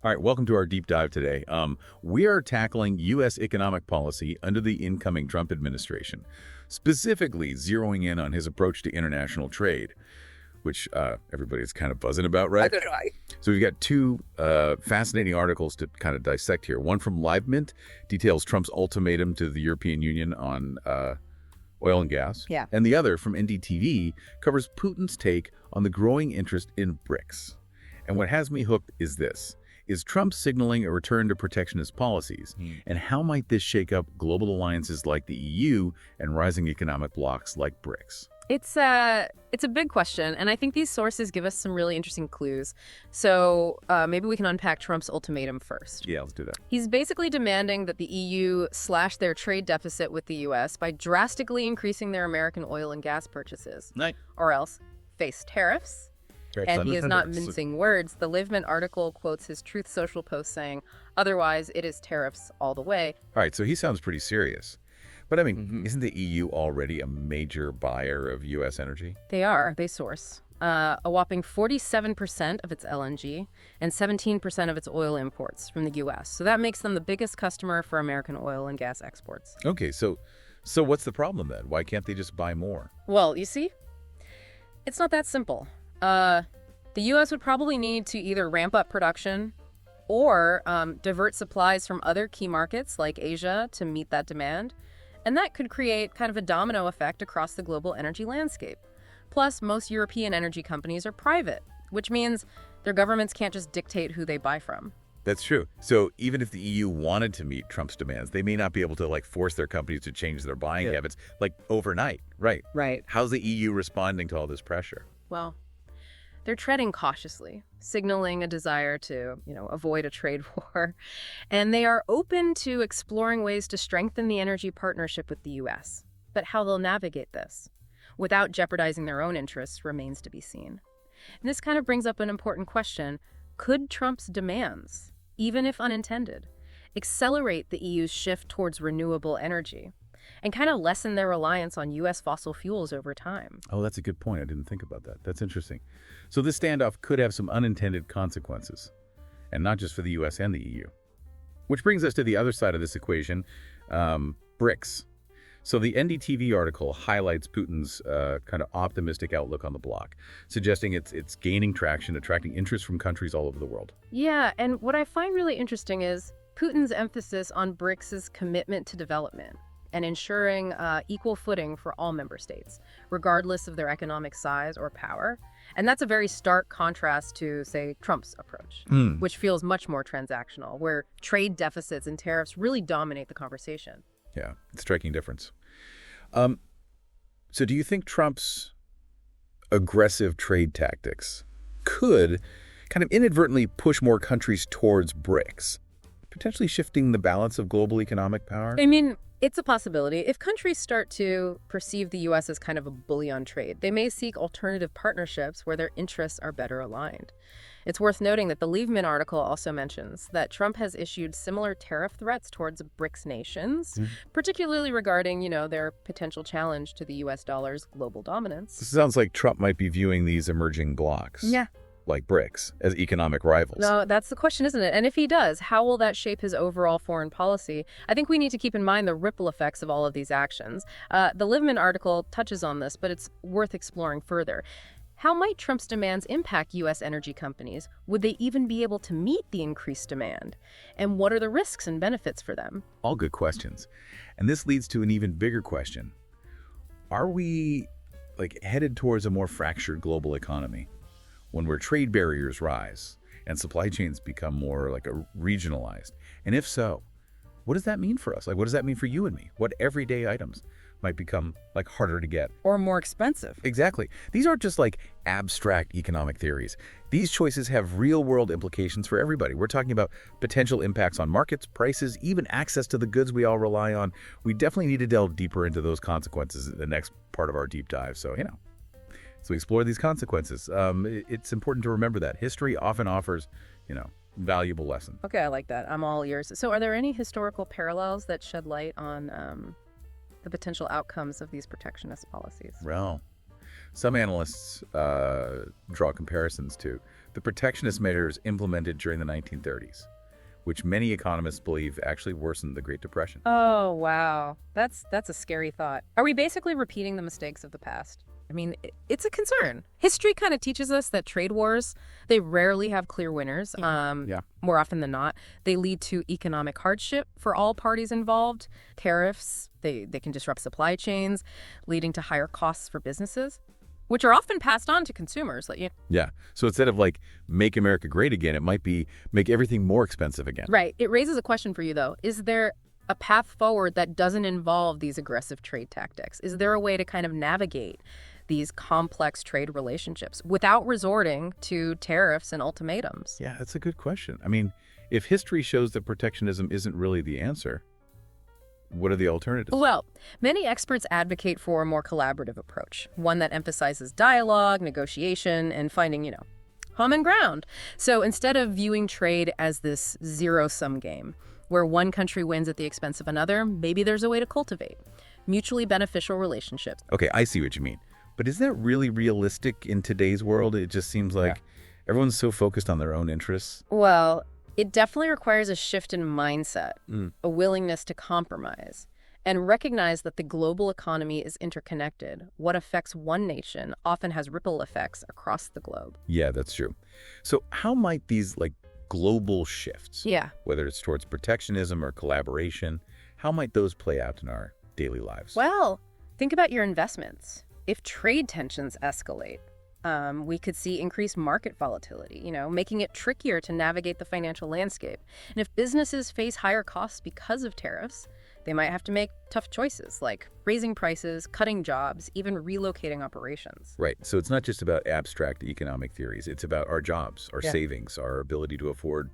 All right, welcome to our deep dive today. We are tackling U.S. economic policy under the incoming Trump administration, specifically zeroing in on his approach to international trade, which everybody's kind of buzzing about, right? Neither do I. So we've got two fascinating articles to kind of dissect here. One from LiveMint details Trump's ultimatum to the European Union on oil and gas. Yeah. And the other from NDTV covers Putin's take on the growing interest in BRICS. And what has me hooked is this. Is Trump signaling a return to protectionist policies? And how might this shake up global alliances like the EU and rising economic blocs like BRICS? It's a big question, and I think these sources give us some really interesting clues. So maybe we can unpack Trump's ultimatum first. Yeah, let's do that. He's basically demanding that the EU slash their trade deficit with the U.S. by drastically increasing their American oil and gas purchases. Right. Or else face tariffs. And he is not mincing words. The LiveMint article quotes his Truth Social post saying, otherwise it is tariffs all the way. All right, so he sounds pretty serious. But I mean, isn't the EU already a major buyer of U.S. energy? They are. They source a whopping 47% of its LNG and 17% of its oil imports from the U.S. So that makes them the biggest customer for American oil and gas exports. Okay, so what's the problem then? Why can't they just buy more? Well, you see, it's not that simple. The U.S. would probably need to either ramp up production or divert supplies from other key markets like Asia to meet that demand. And that could create kind of a domino effect across the global energy landscape. Plus, most European energy companies are private, which means their governments can't just dictate who they buy from. That's true. So even if the EU wanted to meet Trump's demands, they may not be able to force their companies to change their buying habits overnight. Right. Right. How's the EU responding to all this pressure? Well, they're treading cautiously, signaling a desire to, avoid a trade war. And they are open to exploring ways to strengthen the energy partnership with the U.S. But how they'll navigate this without jeopardizing their own interests remains to be seen. And this kind of brings up an important question. Could Trump's demands, even if unintended, accelerate the EU's shift towards renewable energy and kind of lessen their reliance on U.S. fossil fuels over time? Oh, that's a good point. I didn't think about that. That's interesting. So this standoff could have some unintended consequences, and not just for the U.S. and the EU. Which brings us to the other side of this equation, BRICS. So the NDTV article highlights Putin's kind of optimistic outlook on the bloc, suggesting it's gaining traction, attracting interest from countries all over the world. Yeah, and what I find really interesting is Putin's emphasis on BRICS' commitment to development and ensuring equal footing for all member states, regardless of their economic size or power. And that's a very stark contrast to, say, Trump's approach, which feels much more transactional, where trade deficits and tariffs really dominate the conversation. Yeah, it's a striking difference. So do you think Trump's aggressive trade tactics could kind of inadvertently push more countries towards BRICS, potentially shifting the balance of global economic power? I mean, it's a possibility. If countries start to perceive the U.S. as kind of a bully on trade, they may seek alternative partnerships where their interests are better aligned. It's worth noting that the LiveMint article also mentions that Trump has issued similar tariff threats towards BRICS nations, particularly regarding, their potential challenge to the U.S. dollar's global dominance. This sounds like Trump might be viewing these emerging blocs, like BRICS, as economic rivals. No, that's the question, isn't it? And if he does, how will that shape his overall foreign policy? I think we need to keep in mind the ripple effects of all of these actions. The LiveMint article touches on this, but it's worth exploring further. How might Trump's demands impact U.S. energy companies? Would they even be able to meet the increased demand? And what are the risks and benefits for them? All good questions. And this leads to an even bigger question. Are we headed towards a more fractured global economy, one where trade barriers rise and supply chains become more regionalized? And if so, what does that mean for us? What does that mean for you and me? What everyday items might become harder to get? Or more expensive. Exactly. These aren't just abstract economic theories. These choices have real-world implications for everybody. We're talking about potential impacts on markets, prices, even access to the goods we all rely on. We definitely need to delve deeper into those consequences in the next part of our deep dive. So, so we explore these consequences. It's important to remember that history often offers, valuable lessons. Okay, I like that. I'm all ears. So are there any historical parallels that shed light on the potential outcomes of these protectionist policies? Well, some analysts draw comparisons to the protectionist measures implemented during the 1930s, which many economists believe actually worsened the Great Depression. Oh, wow. That's a scary thought. Are we basically repeating the mistakes of the past? I mean, it's a concern. History kind of teaches us that trade wars, they rarely have clear winners. More often than not, they lead to economic hardship for all parties involved. Tariffs, they can disrupt supply chains, leading to higher costs for businesses, which are often passed on to consumers. Yeah. So instead of like make America great again, it might be make everything more expensive again. Right. It raises a question for you, though. Is there a path forward that doesn't involve these aggressive trade tactics? Is there a way to kind of navigate these complex trade relationships without resorting to tariffs and ultimatums? Yeah, that's a good question. I mean, if history shows that protectionism isn't really the answer, what are the alternatives? Well, many experts advocate for a more collaborative approach, one that emphasizes dialogue, negotiation, and finding, common ground. So instead of viewing trade as this zero-sum game, where one country wins at the expense of another, maybe there's a way to cultivate mutually beneficial relationships. Okay, I see what you mean. But is that really realistic in today's world? It just seems like everyone's so focused on their own interests. Well, it definitely requires a shift in mindset, a willingness to compromise, and recognize that the global economy is interconnected. What affects one nation often has ripple effects across the globe. Yeah, that's true. So how might these global shifts, whether it's towards protectionism or collaboration, how might those play out in our daily lives? Well, think about your investments. If trade tensions escalate, we could see increased market volatility, making it trickier to navigate the financial landscape. And if businesses face higher costs because of tariffs, they might have to make tough choices like raising prices, cutting jobs, even relocating operations. Right. So it's not just about abstract economic theories. It's about our jobs, our savings, our ability to afford,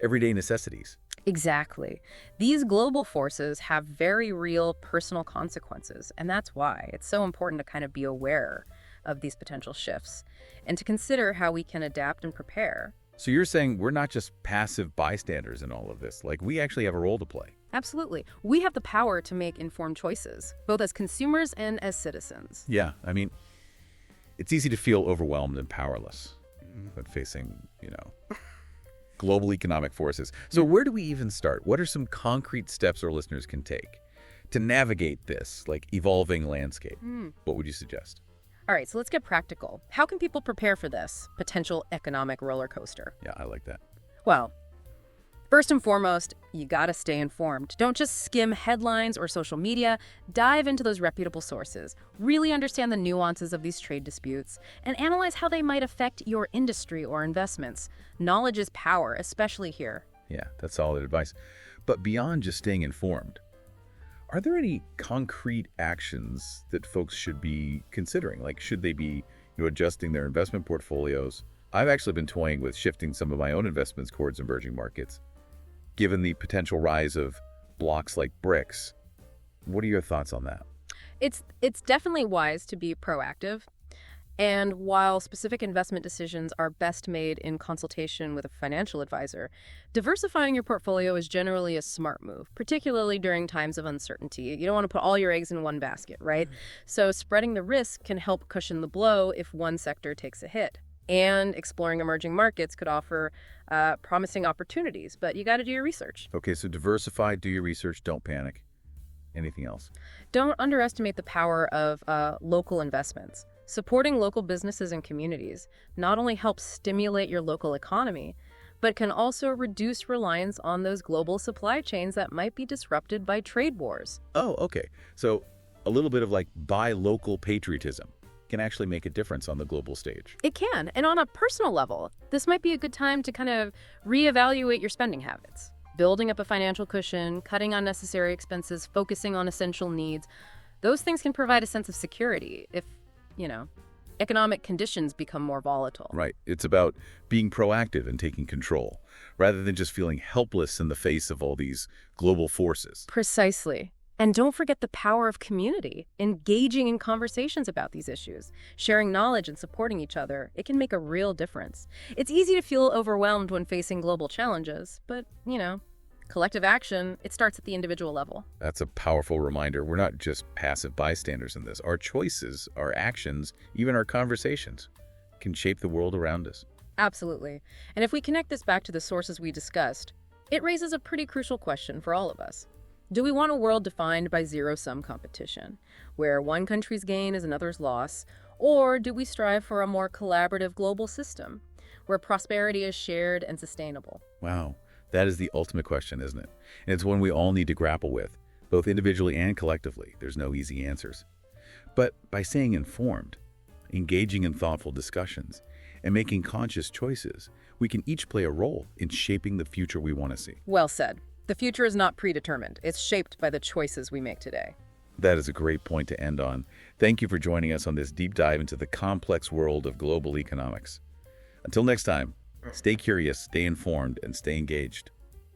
everyday necessities. Exactly. These global forces have very real personal consequences, and that's why it's so important to kind of be aware of these potential shifts and to consider how we can adapt and prepare. So you're saying we're not just passive bystanders in all of this. We actually have a role to play. Absolutely. We have the power to make informed choices, both as consumers and as citizens. Yeah, I mean, it's easy to feel overwhelmed and powerless when facing, global economic forces. So where do we even start? What are some concrete steps our listeners can take to navigate this, evolving landscape? What would you suggest? All right, so let's get practical. How can people prepare for this potential economic roller coaster? Yeah, I like that. Well, first and foremost, you gotta stay informed. Don't just skim headlines or social media. Dive into those reputable sources. Really understand the nuances of these trade disputes and analyze how they might affect your industry or investments. Knowledge is power, especially here. Yeah, that's solid advice. But beyond just staying informed, are there any concrete actions that folks should be considering? Should they be adjusting their investment portfolios? I've actually been toying with shifting some of my own investments towards emerging markets, given the potential rise of blocks like BRICS. What are your thoughts on that? It's definitely wise to be proactive. And while specific investment decisions are best made in consultation with a financial advisor, diversifying your portfolio is generally a smart move, particularly during times of uncertainty. You don't want to put all your eggs in one basket, right? So spreading the risk can help cushion the blow if one sector takes a hit. And exploring emerging markets could offer promising opportunities, but you got to do your research. Okay, so diversify, do your research, don't panic. Anything else? Don't underestimate the power of local investments. Supporting local businesses and communities not only helps stimulate your local economy, but can also reduce reliance on those global supply chains that might be disrupted by trade wars. Oh, okay. So a little bit of buy local patriotism can actually make a difference on the global stage. It can. And on a personal level, this might be a good time to kind of reevaluate your spending habits. Building up a financial cushion, cutting unnecessary expenses, focusing on essential needs. Those things can provide a sense of security if, economic conditions become more volatile. Right. It's about being proactive and taking control, rather than just feeling helpless in the face of all these global forces. Precisely. And don't forget the power of community, engaging in conversations about these issues, sharing knowledge and supporting each other. It can make a real difference. It's easy to feel overwhelmed when facing global challenges, but, collective action, it starts at the individual level. That's a powerful reminder. We're not just passive bystanders in this. Our choices, our actions, even our conversations can shape the world around us. Absolutely. And if we connect this back to the sources we discussed, it raises a pretty crucial question for all of us. Do we want a world defined by zero-sum competition, where one country's gain is another's loss, or do we strive for a more collaborative global system, where prosperity is shared and sustainable? Wow, that is the ultimate question, isn't it? And it's one we all need to grapple with, both individually and collectively. There's no easy answers. But by staying informed, engaging in thoughtful discussions, and making conscious choices, we can each play a role in shaping the future we want to see. Well said. The future is not predetermined. It's shaped by the choices we make today. That is a great point to end on. Thank you for joining us on this deep dive into the complex world of global economics. Until next time, stay curious, stay informed, and stay engaged.